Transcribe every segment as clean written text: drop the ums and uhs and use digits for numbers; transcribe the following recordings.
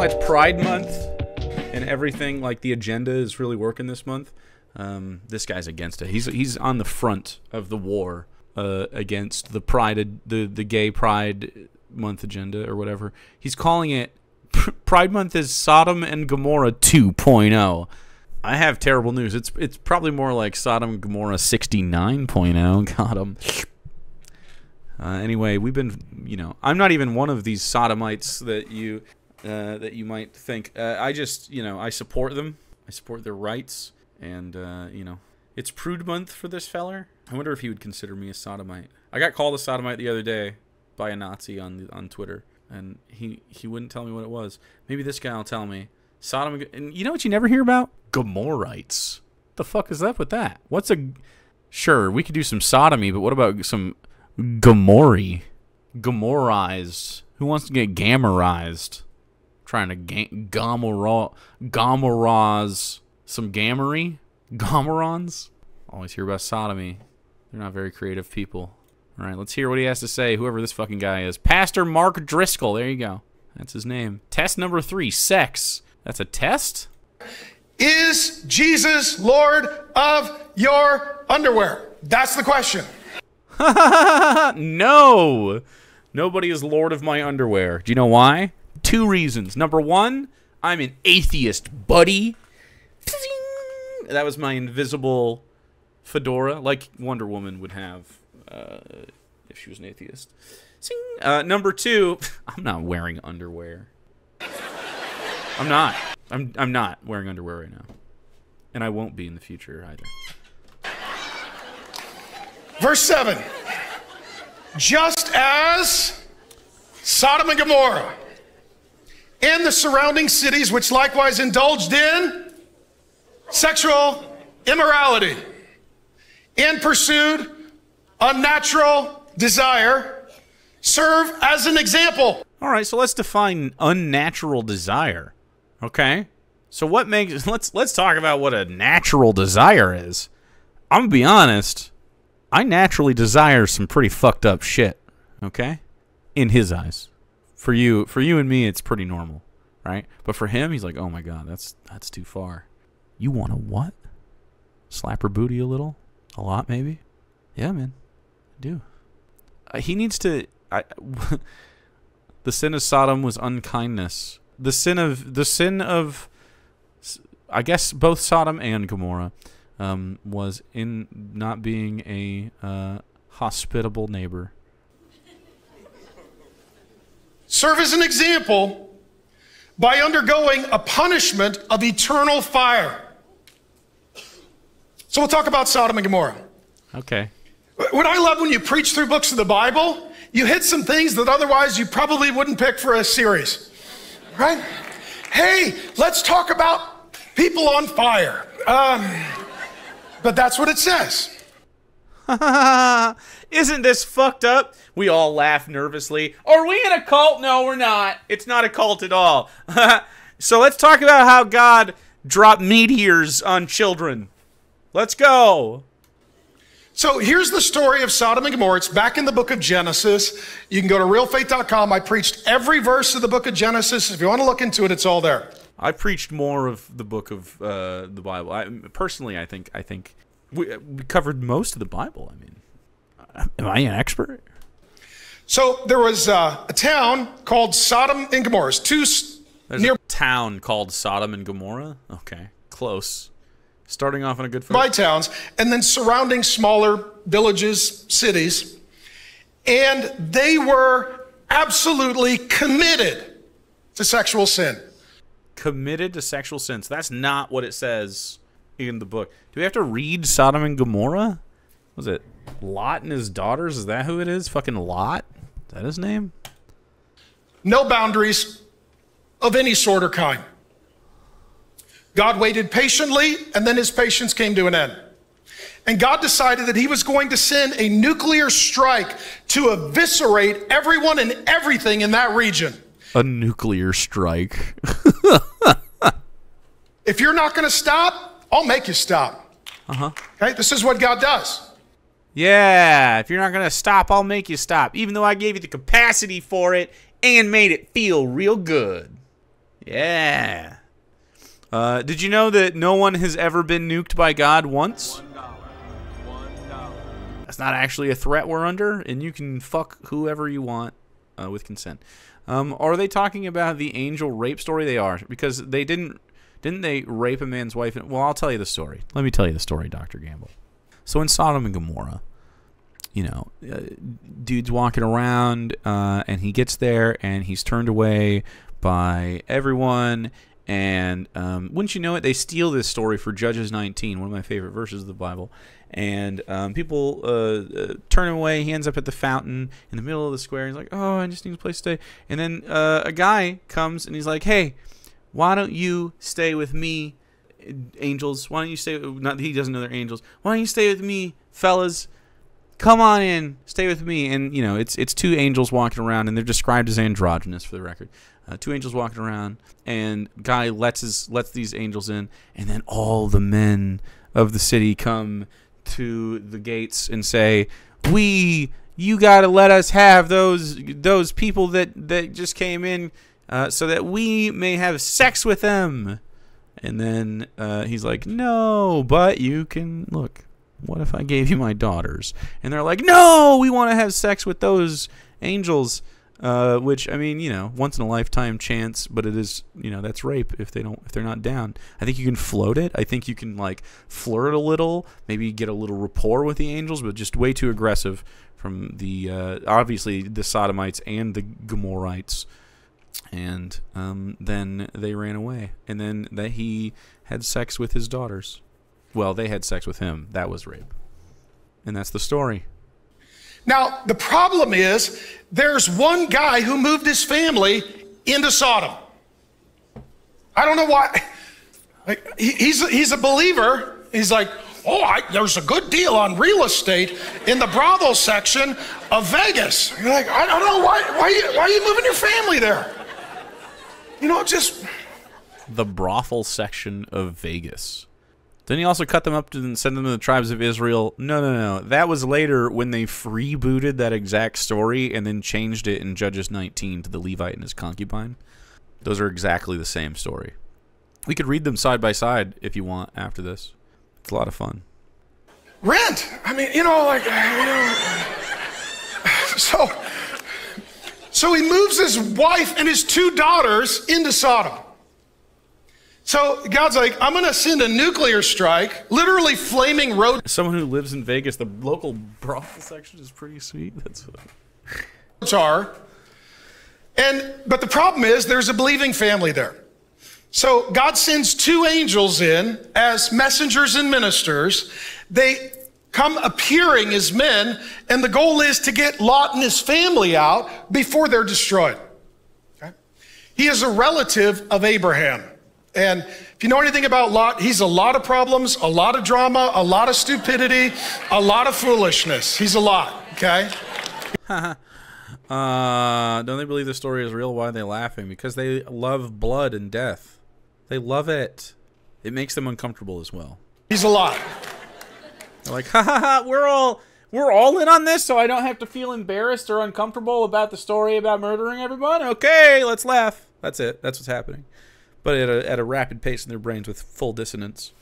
it's Pride Month and everything, like the agenda is really working this month, this guy's against it. He's on the front of the war against the Pride, the gay Pride Month agenda or whatever. He's calling it Pride Month is Sodom and Gomorrah 2.0. I have terrible news. It's probably more like Sodom and Gomorrah 69.0. Got him. Anyway, we've been, I'm not even one of these sodomites that you might think. I just, I support them. I support their rights, and it's Prude Month for this feller. I wonder if he would consider me a sodomite. I got called a sodomite the other day by a Nazi on Twitter, and he wouldn't tell me what it was. Maybe this guy will tell me. Sodom, and you know what you never hear about? Gomorrites. The fuck is up with that? Sure, we could do some sodomy, but what about some Gomorrah? Gomorrized. Who wants to get Gamorrized? Trying to Gomorrahs some Gamory? Gomorrons? Always hear about sodomy. They're not very creative people. All right, let's hear what he has to say, whoever this fucking guy is. Pastor Mark Driscoll. There you go. That's his name. Test number 3, sex. That's a test? Is Jesus Lord of your underwear? That's the question. No. Nobody is Lord of my underwear. Do you know why? 2 reasons. Number 1, I'm an atheist, buddy. That was my invisible fedora, like Wonder Woman would have if she was an atheist. Number 2, I'm not wearing underwear. I'm not. I'm not wearing underwear right now. And I won't be in the future either. Verse 7. Just as Sodom and Gomorrah and the surrounding cities, which likewise indulged in sexual immorality and pursued unnatural desire, serve as an example. All right, so let's define unnatural desire. Okay? So what makes... Let's talk about what a natural desire is. I'm gonna be honest. I naturally desire some pretty fucked up shit. Okay? In his eyes. For you and me, it's pretty normal. Right? But for him, he's like, oh my god, that's too far. You want a what? Slap her booty a little? A lot, maybe? Yeah, man. I do. He needs to... The sin of Sodom was unkindness. The sin of I guess both Sodom and Gomorrah was in not being a hospitable neighbor. Serve as an example by undergoing a punishment of eternal fire. So we'll talk about Sodom and Gomorrah. Okay. What I love when you preach through books of the Bible, you hit some things that otherwise you probably wouldn't pick for a series. Right? Hey, let's talk about people on fire. But that's what it says. Isn't this fucked up? We all laugh nervously. Are we in a cult? No, we're not. It's not a cult at all. So let's talk about how God dropped meteors on children. Let's go. So here's the story of Sodom and Gomorrah. It's back in the book of Genesis. You can go to realfaith.com. I preached every verse of the book of Genesis. If you want to look into it, it's all there. I preached more of the book of the Bible. Personally, I think we covered most of the Bible. I mean, am I an expert? So there was a town called Sodom and Gomorrah. There's a town called Sodom and Gomorrah? Okay, close. Starting off on a good foot. By towns, and then surrounding smaller villages, cities. And they were absolutely committed to sexual sin. Committed to sexual sins. That's not what it says in the book. Do we have to read Sodom and Gomorrah? Was it Lot and his daughters? Is that who it is? Fucking Lot? Is that his name? No boundaries of any sort or kind. God waited patiently, and then his patience came to an end. And God decided that he was going to send a nuclear strike to eviscerate everyone and everything in that region. A nuclear strike. If you're not going to stop, I'll make you stop. Okay, this is what God does. Yeah, if you're not going to stop, I'll make you stop. Even though I gave you the capacity for it and made it feel real good. Yeah. Did you know that no one has ever been nuked by God once? $1. That's not actually a threat we're under, and you can fuck whoever you want with consent. Are they talking about the angel rape story? They are, because they didn't they rape a man's wife? Well, I'll tell you the story. Let me tell you the story, Dr. Gamble. So in Sodom and Gomorrah, you know, dude's walking around, and he gets there, and he's turned away by everyone. And wouldn't you know it, they steal this story for Judges 19, one of my favorite verses of the Bible. And people turn him away. He ends up at the fountain in the middle of the square. He's like, oh, I just need a place to stay. And then a guy comes and he's like, hey, why don't you stay with me, angels? Why don't you stay? Not he doesn't know they're angels. Why don't you stay with me, fellas? Come on in, stay with me. And you know, it's two angels walking around, and they're described as androgynous for the record. Two angels walking around, and guy lets these angels in, and then all the men of the city come to the gates and say, you gotta let us have those people that just came in, so that we may have sex with them. And then he's like, no, but you can look. What if I gave you my daughters? And they're like, no, we want to have sex with those angels. Which, I mean, you know, once in a lifetime chance, but it is, you know, that's rape if they're not down. I think you can float it. I think you can like flirt a little, maybe get a little rapport with the angels, but just way too aggressive from the obviously the Sodomites and the Gomorrites. And then they ran away, and then that he had sex with his daughters. Well, they had sex with him. That was rape, and that's the story. Now, the problem is there's one guy who moved his family into Sodom. I don't know why. Like, he's a believer. He's like, oh, there's a good deal on real estate in the brothel section of Vegas. You're like, I don't know, why are you moving your family there? You know, just... The brothel section of Vegas. Didn't he also cut them up and send them to the tribes of Israel? No. That was later when they freebooted that exact story and then changed it in Judges 19 to the Levite and his concubine. Those are exactly the same story. We could read them side by side if you want after this. It's a lot of fun. Rent. I mean, you know, like, you know. So he moves his wife and his two daughters into Sodom. So God's like, I'm going to send a nuclear strike, literally flaming road. Someone who lives in Vegas, the local brothel section is pretty sweet. That's what. But the problem is there's a believing family there. So God sends two angels in as messengers and ministers. They come appearing as men, and the goal is to get Lot and his family out before they're destroyed. Okay? He is a relative of Abraham. And if you know anything about Lot, he's a lot of problems, a lot of drama, a lot of stupidity, a lot of foolishness. He's a lot, okay? Don't they believe the story is real? Why are they laughing? Because they love blood and death. They love it. It makes them uncomfortable as well. He's a lot. They're like, we're all in on this, so I don't have to feel embarrassed or uncomfortable about the story about murdering everyone? Okay, let's laugh. That's it. That's what's happening. But at a rapid pace in their brains with full dissonance.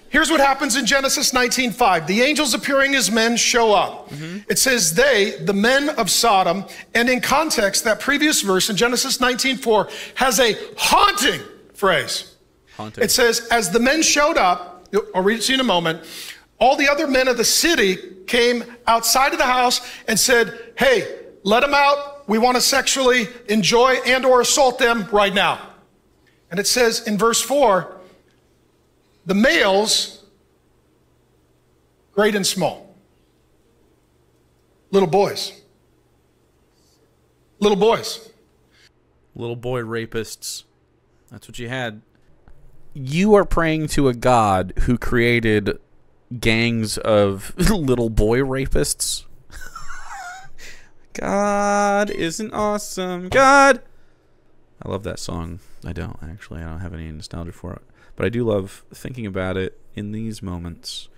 Here's what happens in Genesis 19:5. The angels appearing as men show up. It says they, the men of Sodom, and in context, that previous verse in Genesis 19:4 has a haunting phrase. Haunting. It says, as the men showed up, I'll read it to you in a moment, all the other men of the city came outside of the house and said, hey, let them out. We want to sexually enjoy and or assault them right now. And it says in verse 4, the males, great and small, little boys, little boys. Little boy rapists. That's what you had. You are praying to a God who created gangs of little boy rapists. God isn't awesome. God. I love that song. I don't, actually. I don't have any nostalgia for it. But I do love thinking about it in these moments.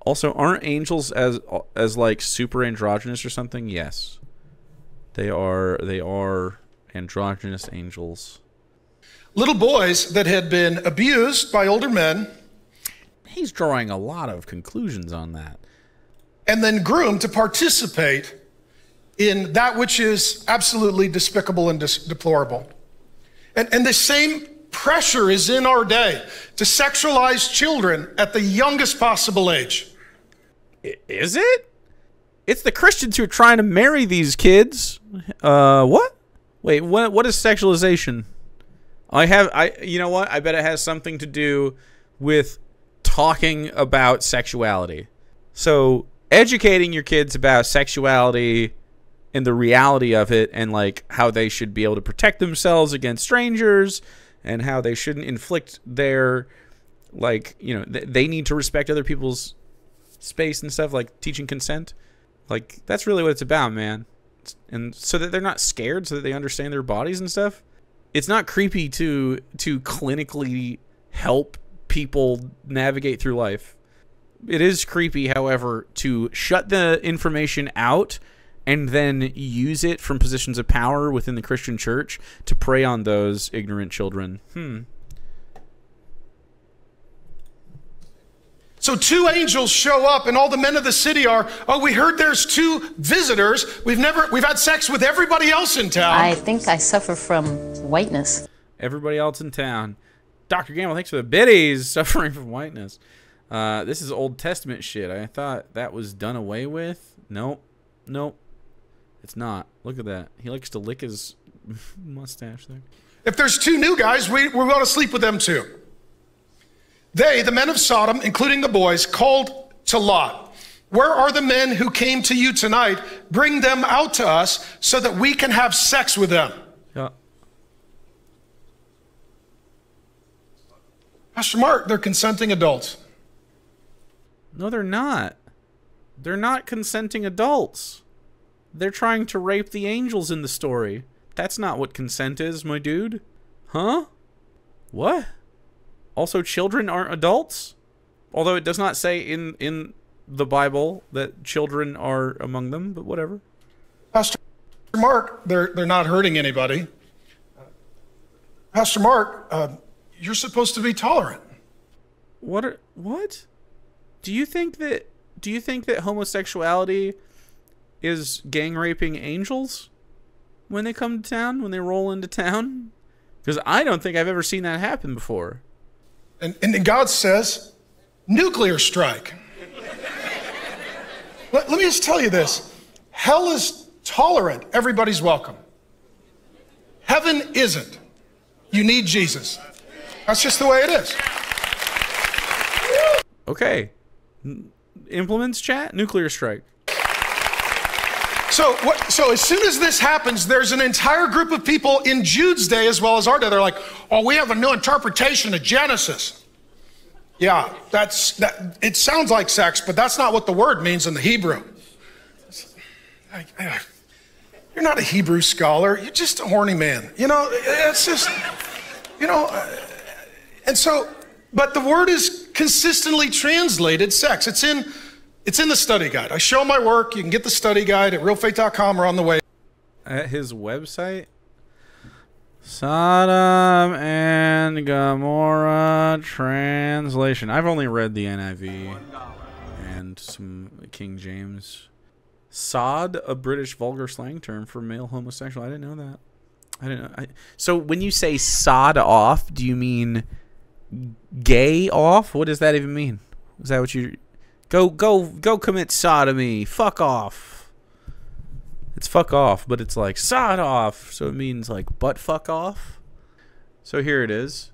Also, aren't angels as like super androgynous or something? Yes. They are androgynous angels. little boys that had been abused by older men. He's drawing a lot of conclusions on that. And then groomed to participate in that which is absolutely despicable and deplorable. And the same pressure is in our day to sexualize children at the youngest possible age. Is it? It's the Christians who are trying to marry these kids. What? Wait, what is sexualization? You know what? I bet it has something to do with talking about sexuality. So, educating your kids about sexuality and the reality of it, and like how they should be able to protect themselves against strangers, and how they shouldn't inflict their, like, you know, they need to respect other people's space and stuff, like teaching consent. Like, that's really what it's about, man. And so that they're not scared, so that they understand their bodies and stuff. It's not creepy to clinically help people navigate through life. It is creepy, however, to shut the information out and then use it from positions of power within the Christian church to prey on those ignorant children. So 2 angels show up, and all the men of the city are, oh, we heard there's 2 visitors. We've had sex with everybody else in town. I think I suffer from whiteness. Everybody else in town. Dr. Gamble, thanks for the biddies. Suffering from whiteness. This is Old Testament shit. I thought that was done away with. Nope. It's not. Look at that. He likes to lick his mustache there. If there's 2 new guys, we're going to sleep with them too. They, the men of Sodom, including the boys, called to Lot. Where are the men who came to you tonight? Bring them out to us so that we can have sex with them. Yeah. Pastor Mark, they're consenting adults. No, they're not. They're not consenting adults. They're trying to rape the angels in the story. That's not what consent is, my dude. Huh? What? Also, children aren't adults? Although it does not say in the Bible that children are among them, but whatever. Pastor Mark, they're not hurting anybody. Pastor Mark, you're supposed to be tolerant. What? Do you think that homosexuality is gang raping angels when they come to town, when they roll into town? Because I don't think I've ever seen that happen before. And God says, nuclear strike. Let me just tell you this. Hell is tolerant. Everybody's welcome. Heaven isn't. You need Jesus. That's just the way it is. Okay. Implements chat? Nuclear strike. So as soon as this happens, there's an entire group of people in Jude's day as well as our day. They're like, oh, we have a new interpretation of Genesis. Yeah, it sounds like sex, but that's not what the word means in the Hebrew. You're not a Hebrew scholar. You're just a horny man. You know, it's just, you know. And so, but the word is consistently translated sex. It's in the study guide. I show my work. You can get the study guide at realfaith.com or on the way. At his website? Sodom and Gomorrah translation. I've only read the NIV and some King James. Sod, a British vulgar slang term for male homosexual. I didn't know that. I didn't know. So when you say sod off, do you mean gay off? What does that even mean? Is that what you... Go commit sodomy. Fuck off. It's fuck off, but it's like sod off, so it means like butt fuck off. So here it is.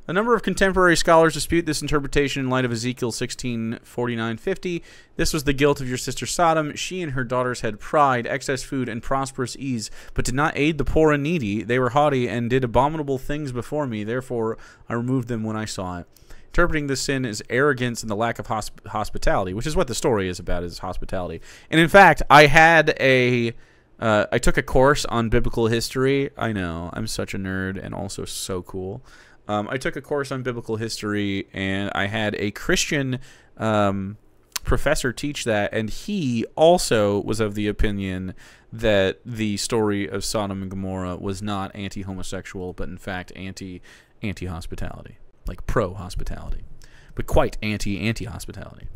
A number of contemporary scholars dispute this interpretation in light of Ezekiel 16:49-50. This was the guilt of your sister Sodom. She and her daughters had pride, excess food, and prosperous ease, but did not aid the poor and needy. They were haughty and did abominable things before me. Therefore, I removed them when I saw it. Interpreting this sin as arrogance and the lack of hospitality, which is what the story is about, is hospitality. And in fact, I had I took a course on biblical history. I know, I'm such a nerd and also so cool. I took a course on biblical history, and I had a Christian professor teach that, and he also was of the opinion that the story of Sodom and Gomorrah was not anti-homosexual, but in fact anti-hospitality, like pro-hospitality, but quite anti-hospitality.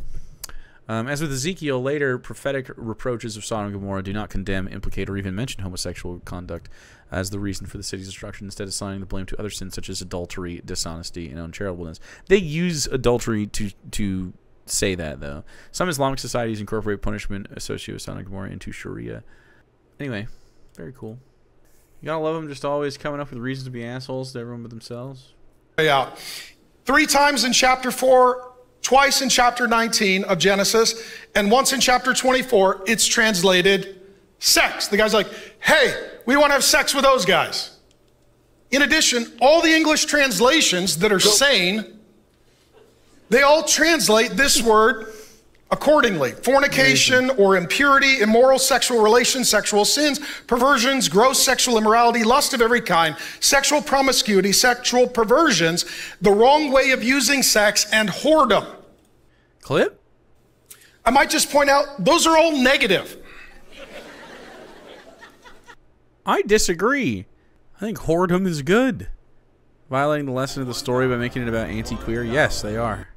As with Ezekiel, later prophetic reproaches of Sodom and Gomorrah do not condemn, implicate, or even mention homosexual conduct as the reason for the city's destruction, instead assigning the blame to other sins such as adultery, dishonesty, and uncharitableness. They use adultery to say that, though. Some Islamic societies incorporate punishment associated with Sodom and Gomorrah into Sharia. Anyway, very cool. You gotta love them just always coming up with reasons to be assholes to everyone but themselves. Yeah. 3 times in chapter 4, twice in chapter 19 of Genesis, and once in chapter 24, it's translated sex. The guy's like, hey, we want to have sex with those guys. In addition, all the English translations that are sane, they all translate this word accordingly. Fornication or impurity, immoral sexual relations, sexual sins, perversions, gross sexual immorality, lust of every kind, sexual promiscuity, sexual perversions, the wrong way of using sex, and whoredom. Clip? I might just point out, those are all negative. I disagree. I think whoredom is good. Violating the lesson of the story by making it about anti-queer? Yes, they are.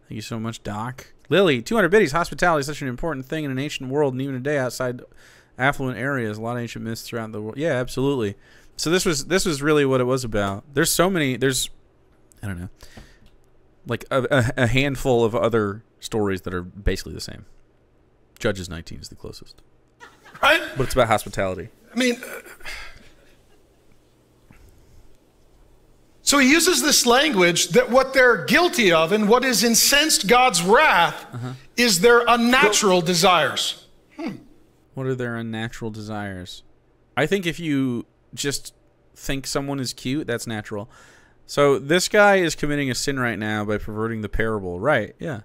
Thank you so much, Doc. Lily, 200 biddies. Hospitality is such an important thing in an ancient world, and even today outside affluent areas. A lot of ancient myths throughout the world. Yeah, absolutely. So this was really what it was about. There's so many. There's, I don't know, like a handful of other stories that are basically the same. Judges 19 is the closest, right? But it's about hospitality. I mean, so he uses this language that what they're guilty of and what has incensed God's wrath is their unnatural desires. What are their unnatural desires? I think if you just think someone is cute, that's natural. So this guy is committing a sin right now by perverting the parable. Right, yeah.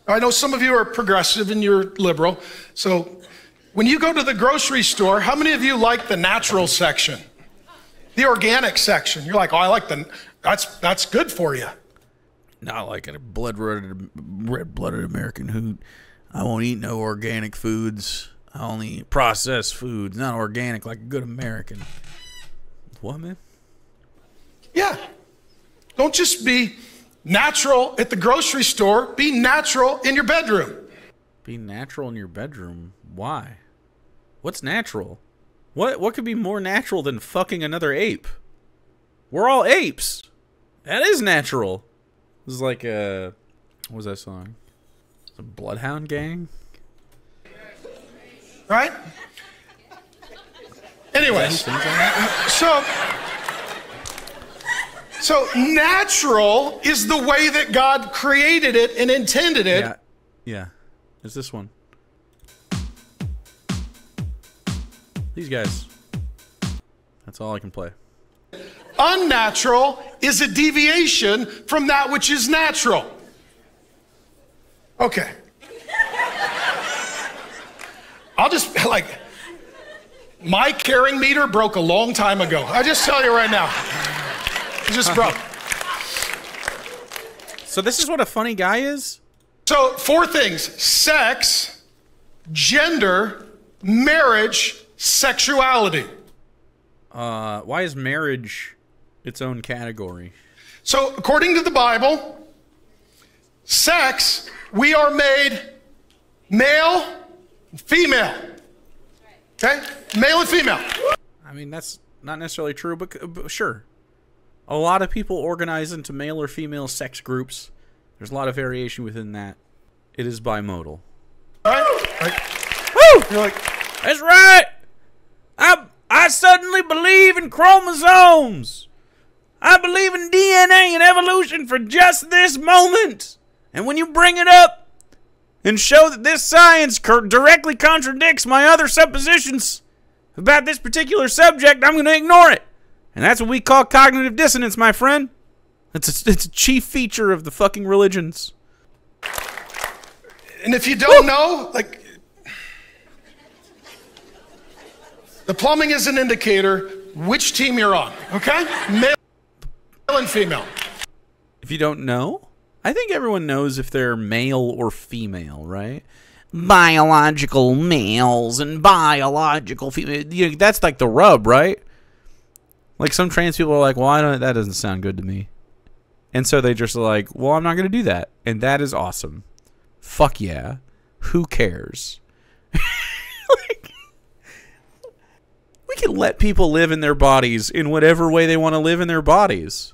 I know some of you are progressive and you're liberal. So when you go to the grocery store, how many of you like the natural section? The organic section. You're like, oh, I like that's good for you. Not like a red-blooded American who I won't eat no organic foods. I only eat processed foods, not organic like a good American. What, man? Yeah. Don't just be natural at the grocery store. Be natural in your bedroom. Be natural in your bedroom? Why? What's natural? What could be more natural than fucking another ape? We're all apes. That is natural. This is like a... What was that song? The Bloodhound Gang? Right? Anyways. So natural is the way that God created it and intended it. Yeah. Yeah. It's this one. These guys. That's all I can play. Unnatural is a deviation from that which is natural. Okay. I'll just, like, my caring meter broke a long time ago. I just tell you right now. It just broke. So this is what a funny guy is? So 4 things: sex, gender, marriage, sexuality. Why is marriage its own category? So according to the Bible, sex, we are made male, female. Okay? Male and female. I mean, that's not necessarily true, but sure. A lot of people organize into male or female sex groups. There's a lot of variation within that. It is bimodal. Woo! You're like, that's right! I suddenly believe in chromosomes. I believe in DNA and evolution for just this moment. And when you bring it up and show that this science directly contradicts my other suppositions about this particular subject, I'm going to ignore it. And that's what we call cognitive dissonance, my friend. It's a chief feature of the fucking religions. And if you don't know, like, the plumbing is an indicator which team you're on, okay? Male and female. If you don't know, I think everyone knows if they're male or female, right? Biological males and biological females. You know, that's like the rub, right? Like some trans people are like, well, that doesn't sound good to me. And so they just are like, well, I'm not going to do that. And that is awesome. Fuck yeah. Who cares? Like, we can let people live in their bodies in whatever way they want to live in their bodies.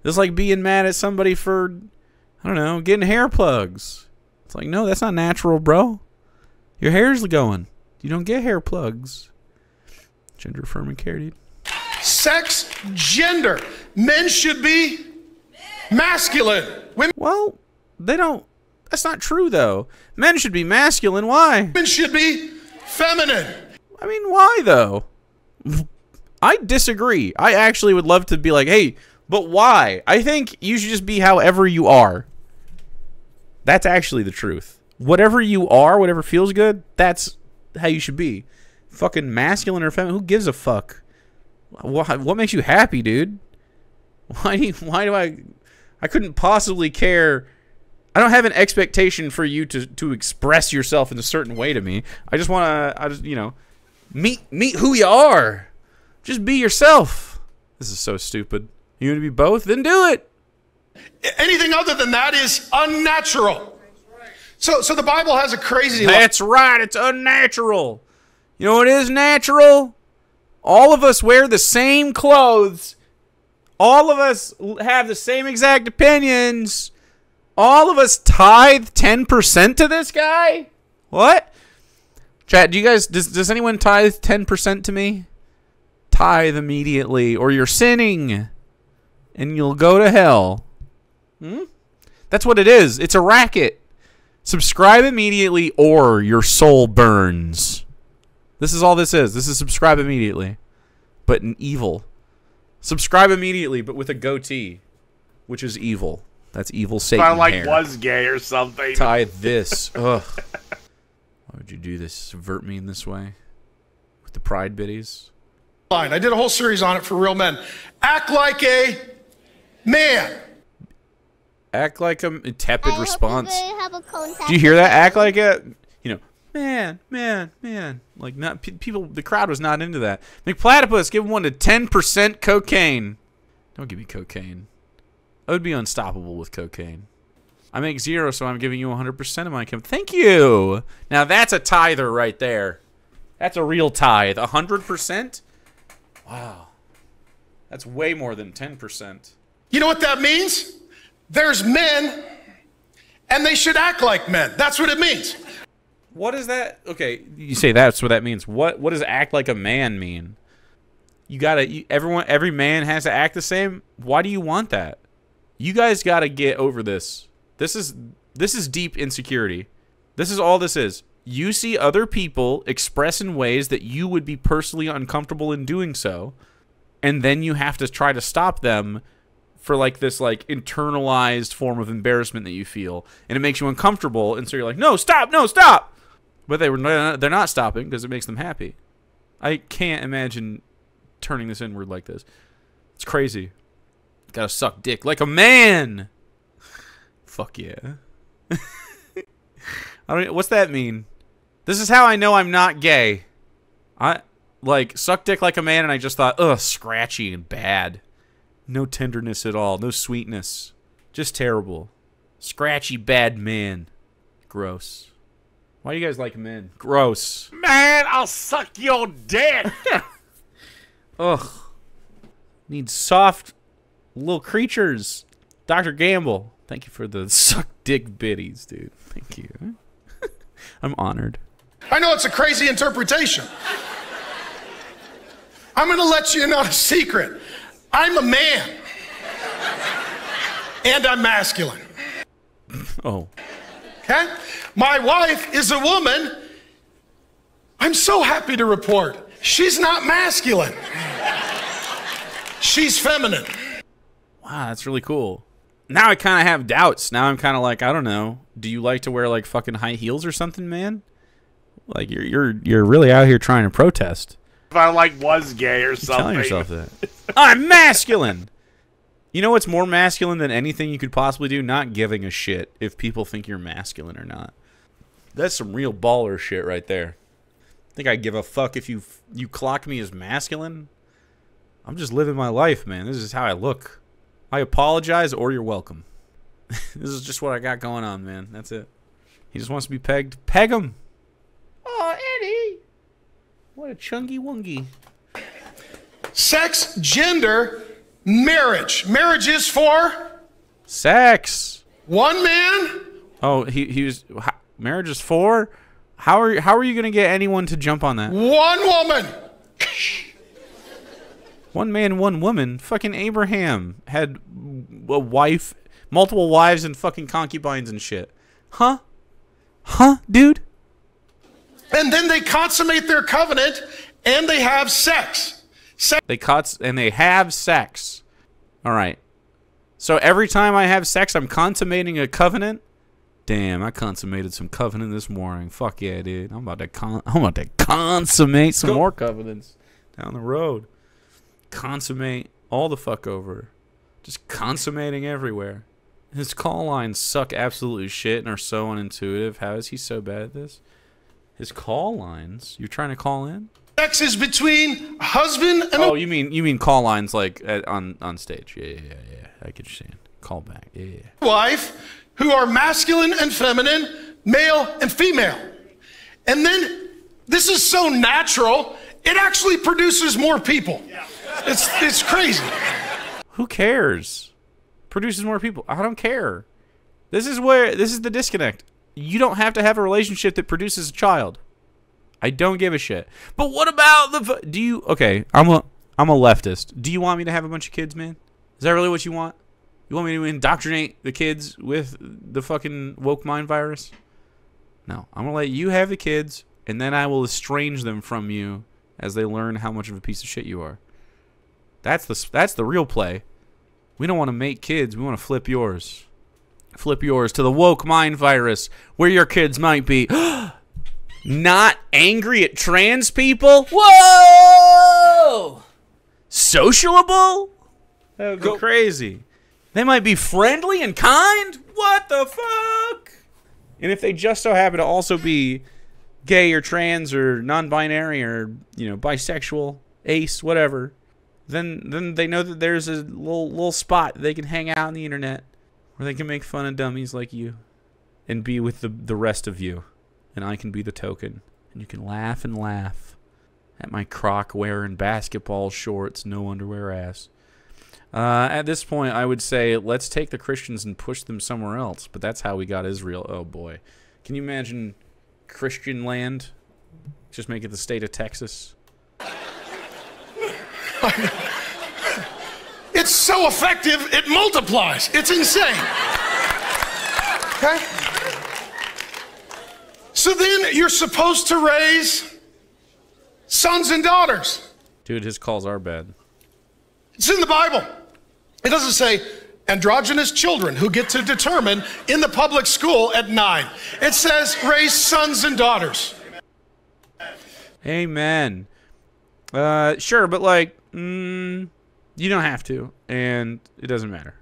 It's like being mad at somebody for, I don't know, getting hair plugs. It's like, no, that's not natural, bro. Your hair's going. You don't get hair plugs. Gender affirming care, dude. Sex, gender. Men should be masculine. Women they don't. That's not true, though. Men should be masculine. Why? should be feminine. I mean, why, though? I disagree. I actually would love to be like, hey, but why? I think you should just be however you are. That's actually the truth. Whatever you are, whatever feels good, that's how you should be. Fucking masculine or feminine, who gives a fuck? What makes you happy, dude? Why do I couldn't possibly care. I don't have an expectation for you to express yourself in a certain way to me. I just want to, you know, meet who you are. Just be yourself. This is so stupid. You want to be both? Then do it. Anything other than that is unnatural. So the Bible has a crazy... That's right. It's unnatural. You know what is natural? All of us wear the same clothes. All of us have the same exact opinions. All of us tithe 10% to this guy? What? Chat, do you guys... Does anyone tithe 10% to me? Tithe immediately, or you're sinning, and you'll go to hell. That's what it is. It's a racket. Subscribe immediately, or your soul burns. This is all this is. This is subscribe immediately, but in evil. Subscribe immediately, but with a goatee, which is evil. That's evil Satan I like hair. was gay or something. Tithe this. Ugh. Why would you do this? Subvert me in this way? With the pride biddies? I did a whole series on it for real men. Act like a man. Act like a tepid response. Do you hear that? Act like a, you know, man. Like not people. The crowd was not into that. McPlatypus, give one to 10% cocaine. Don't give me cocaine. I would be unstoppable with cocaine. I make 0, so I'm giving you 100% of my income. Thank you. Now that's a tither right there. That's a real tithe. 100%. Wow. That's way more than 10%. You know what that means? There's men, and they should act like men. That's what it means. What is that? Okay, you say that's what that means. What does act like a man mean? You gotta, every man has to act the same? Why do you want that? You guys gotta get over this. This is deep insecurity. This is all this is. You see other people express in ways that you would be personally uncomfortable in doing so, and then you have to try to stop them for like this like internalized form of embarrassment that you feel, and it makes you uncomfortable, and so you're like, no, stop, but they're not stopping because it makes them happy. I can't imagine turning this inward like this. It's crazy. Gotta suck dick like a man. Fuck yeah. I don't. What's that mean? This is how I know I'm not gay. I like suck dick like a man, and I just thought, ugh, scratchy and bad. No tenderness at all. No sweetness. Just terrible. Scratchy bad man. Gross. Why do you guys like men? Gross. Man, I'll suck your dick. Ugh. Need soft little creatures. Dr. Gamble. Thank you for the suck dick biddies, dude. Thank you. I'm honored. I know it's a crazy interpretation. I'm going to let you in on a secret. I'm a man. And I'm masculine. Oh. Okay? My wife is a woman. I'm so happy to report she's not masculine. She's feminine. Wow, that's really cool. Now I kind of have doubts. Now I'm kind of like, I don't know. Do you like to wear like fucking high heels or something, man? Like you're really out here trying to protest. If I like was gay or something. Telling yourself that. I'm masculine. You know what's more masculine than anything you could possibly do? Not giving a shit if people think you're masculine or not. That's some real baller shit right there. Think I give a fuck if you clock me as masculine? I'm just living my life, man. This is how I look. I apologize or you're welcome. This is just what I got going on, man. That's it. He just wants to be pegged. Peg him. Oh, Eddie. What a chungy wungy. Sex, gender, marriage. Marriage is for? Sex. One man. Oh, he was... Marriage is for? How are you going to get anyone to jump on that? One woman. One man, one woman. Fucking Abraham had a wife, multiple wives, and fucking concubines and shit. Huh? Huh, dude? And then they consummate their covenant, and they have sex. They have sex. All right. So every time I have sex, I'm consummating a covenant. Damn, I consummated some covenant this morning. Fuck yeah, dude. I'm about to consummate some more covenants down the road. Consummate all the fuck over. Just consummating everywhere. His call lines suck absolutely shit and are so unintuitive. How is he so bad at this? His call lines? You're trying to call in? Sex is between a husband and you mean call lines like on stage? Yeah. I get you saying. Call back. Yeah. Wife who are masculine and feminine, male and female. And then this is so natural, it actually produces more people. It's crazy. Who cares? Produces more people. I don't care. This is the disconnect. You don't have to have a relationship that produces a child. I don't give a shit. But what about okay, I'm a leftist. Do you want me to have a bunch of kids, man? Is that really what you want? You want me to indoctrinate the kids with the fucking woke mind virus? No, I'm gonna let you have the kids, and then I will estrange them from you as they learn how much of a piece of shit you are. That's the real play. We don't want to make kids. We want to flip yours. Flip yours to the woke mind virus, where your kids might be not angry at trans people. Whoa! Socialable? That would go crazy. They might be friendly and kind? What the fuck? And if they just so happen to also be gay or trans or non-binary or, bisexual, ace, whatever, then they know that there's a little spot they can hang out on the internet where they can make fun of dummies like you and be with the rest of you. And I can be the token. And you can laugh and laugh at my croc-wearing basketball shorts, no underwear ass. At this point, I would say let's take the Christians and push them somewhere else. But that's how we got Israel. Oh, boy. Can you imagine Christian land? Just make it the state of Texas. It's so effective, it multiplies. It's insane. Okay? So then you're supposed to raise sons and daughters. Dude, his calls are bad. It's in the Bible. It doesn't say androgynous children who get to determine in the public school at 9. It says raise sons and daughters. Amen. Sure, but you don't have to, and it doesn't matter.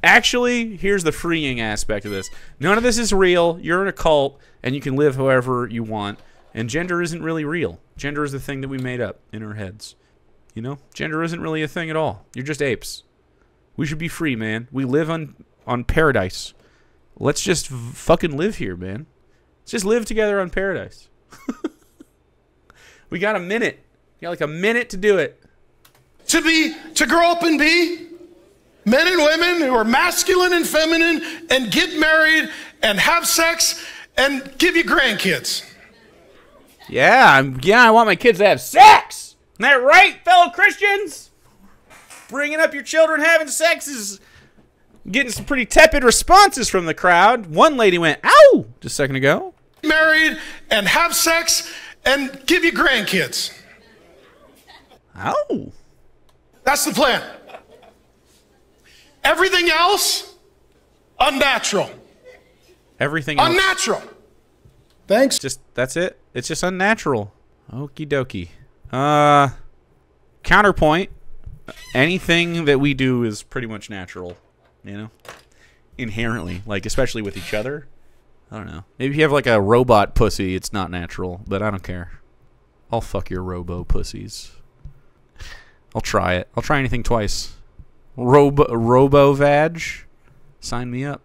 Actually, here's the freeing aspect of this. None of this is real. You're in a cult, and you can live however you want, and gender isn't really real. Gender is the thing that we made up in our heads. Gender isn't really a thing at all. You're just apes. We should be free, man. We live on paradise. Let's just fucking live here, man. Let's just live together on paradise. We got a minute. You got like a minute to do it. To grow up and be men and women who are masculine and feminine and get married and have sex and give you grandkids. Yeah, I want my kids to have sex. Isn't that right, fellow Christians? Bringing up your children having sex is getting some pretty tepid responses from the crowd. One lady went, ow, just a second ago. Married and have sex and give you grandkids. Ow. That's the plan. Everything else, unnatural. Everything else. Unnatural. Thanks. That's it. It's just unnatural. Okie dokie. Counterpoint. anything that we do is pretty much natural, you know? Inherently. Like, especially with each other. I don't know. Maybe if you have, like, a robot pussy, it's not natural. But I don't care. I'll fuck your robo-pussies. I'll try it. I'll try anything twice. Robo-vag? Sign me up.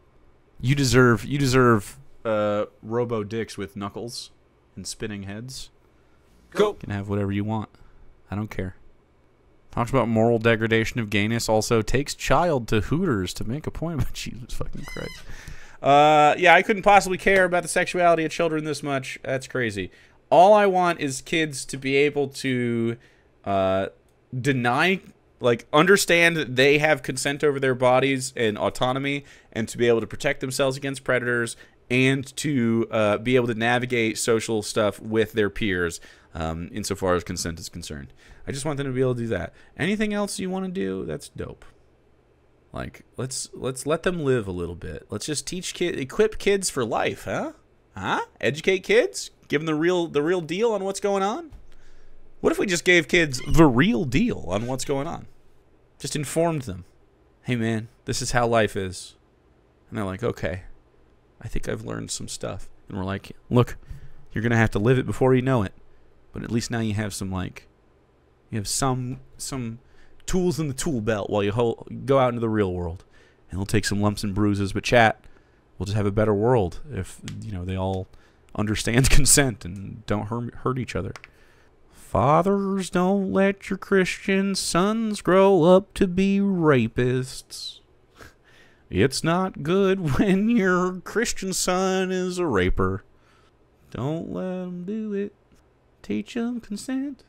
You deserve robo-dicks with knuckles and spinning heads. Go. You can have whatever you want. I don't care. Talks about moral degradation of gayness. Also takes child to Hooters to make a point about Jesus fucking Christ. Yeah, I couldn't possibly care about the sexuality of children this much. That's crazy. All I want is kids to be able to deny, like, understand that they have consent over their bodies and autonomy, and to be able to protect themselves against predators, and to be able to navigate social stuff with their peers, insofar as consent is concerned. I just want them to be able to do that. Anything else you want to do, that's dope. Like, let's let them live a little bit. Let's just equip kids for life, huh? Huh? Educate kids? Give them the real deal on what's going on? What if we just gave kids the real deal on what's going on? Just informed them. Hey, man, this is how life is. And they're like, okay, I think I've learned some stuff. And we're like, look, you're going to have to live it before you know it. But at least now you have some, like, you have some tools in the tool belt while you go out into the real world. And it'll take some lumps and bruises, but chat, we'll just have a better world if, you know, they all understand consent and don't hurt each other. Fathers, don't let your Christian sons grow up to be rapists. It's not good when your Christian son is a raper. Don't let them do it. Teach them consent.